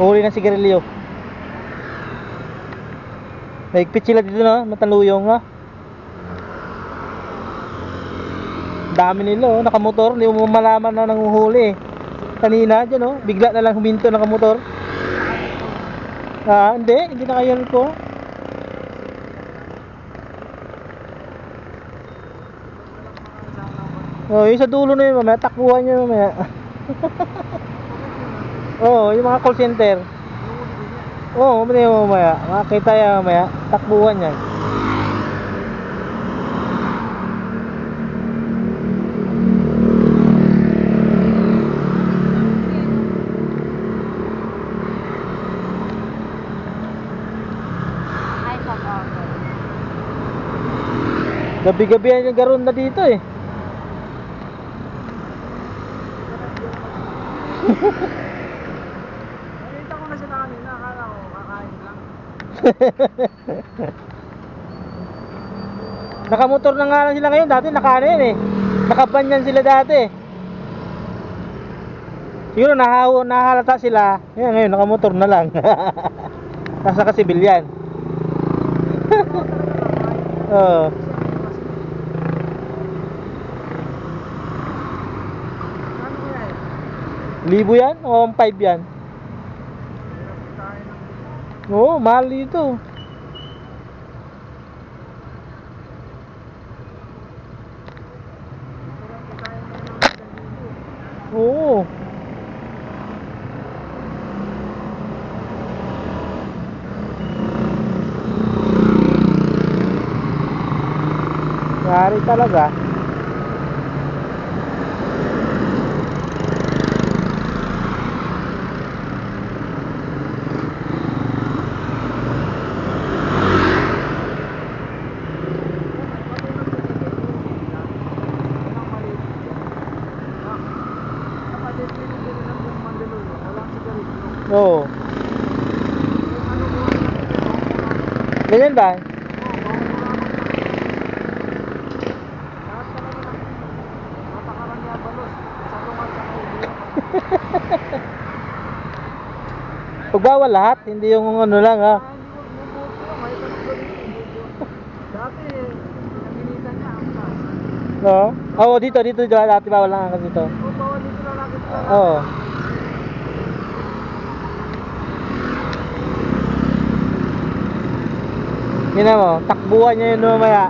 Huli ng sigarilyo. Naigpit sila dito no, mataluyong ha. Dami nila oh, nakamotor, hindi mo malaman na nanguhuli eh. Kanina dyan oh, bigla na lang huminto nakamotor. Hindi na kayo ko. Oh, yung sa dulo na yun mamaya, takbuhan nyo mamaya. Oh, yung mga call center. Oh, mamaya, makakita yan mamaya, takbuhan yan. Gabi-gabi yan yung garon na dito eh. Nakita ko na sila kanina, akala ko kakain lang. Nakamotor na nga lang sila ngayon, dati nakaano yan eh. Nakabanyan sila dati. Siguro nahalata sila. Yan ngayon, nakamotor na lang. Nasa kasibilyan. Oo. Libo yan o 5 yan? Oo, mahal dito. Oo. Yari talaga. Oo. Ganyan ba? Pagbawal lahat, hindi yung ano lang ha. Dati, naginitan niya ang taas. No? Oo, dito dati bawal lang ang dito. O, bawal dito na lakit na lang. Oo. Tingnan mo, takbuhan niya yun mamaya.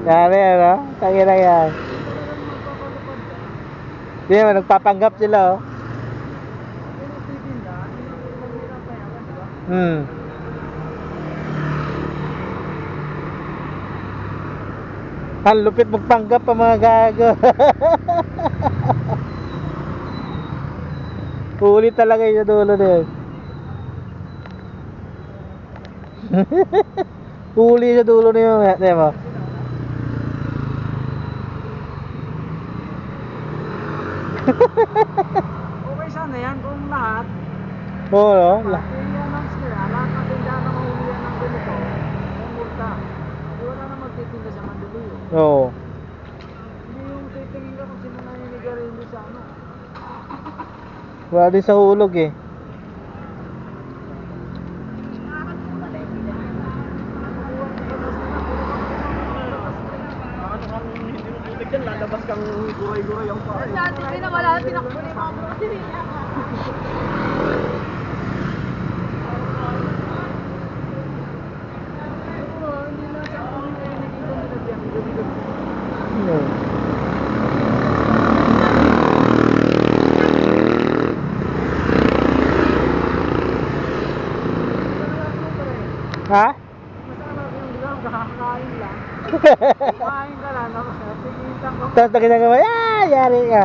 Yari ano? Tangin na yan. Tingnan mo, nagpapanggap sila oh. Ang lupit magpanggap pa mga gago. Huli talaga yung dulo na yun. Huli sa dulo na yun. Tingnan mo. Okay sana yan kung lahat. Oo no? I-announce nila, lahat ng tindahan na mahulihan ng ganito, may multa. Di wala na magtitinda sa Mandaluyong. Oo. Hindi yung titingin ka kung sino naninigarilyo sa ano. Wala din sa hulog eh. Lalabas kang guray-guray ang paa. Dati din na wala tinakbo na yung mga brotheria. Hindi na siya kung nakikita nila diyan. Gabi-gabi. Ha? Masarap yung bilang kakakain lang. Kumain ka lang, tigitan ko. Tapos na ginagawa, yari ka.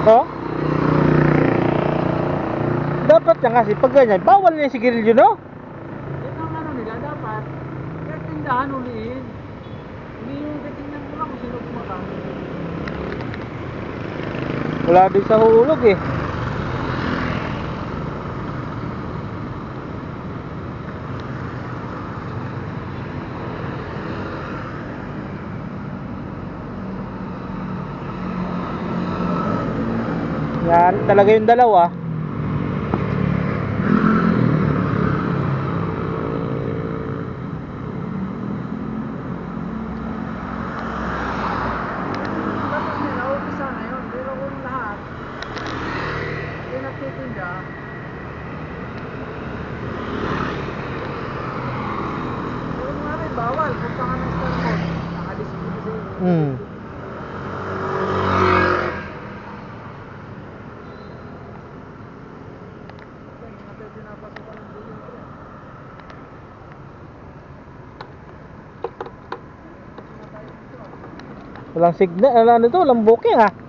Oh? Dapat yan kasi pag ganyan, bawal na yung sigarilyo, no? Yan ang ano nila, dapat kaya tindahan uliin. Hindi yung titingnan mo lang kung sino kumakamit. Wala din sa hulog eh. talaga yung dalawa. Tapos nila, umpisa na yun. Pero kung lahat, yung nagtitinda, kung nga rin, bawal. Kung pa nga ng Starbucks, nakadisplay kasi. Hmm. Walang signal, ano to, walang booking ah.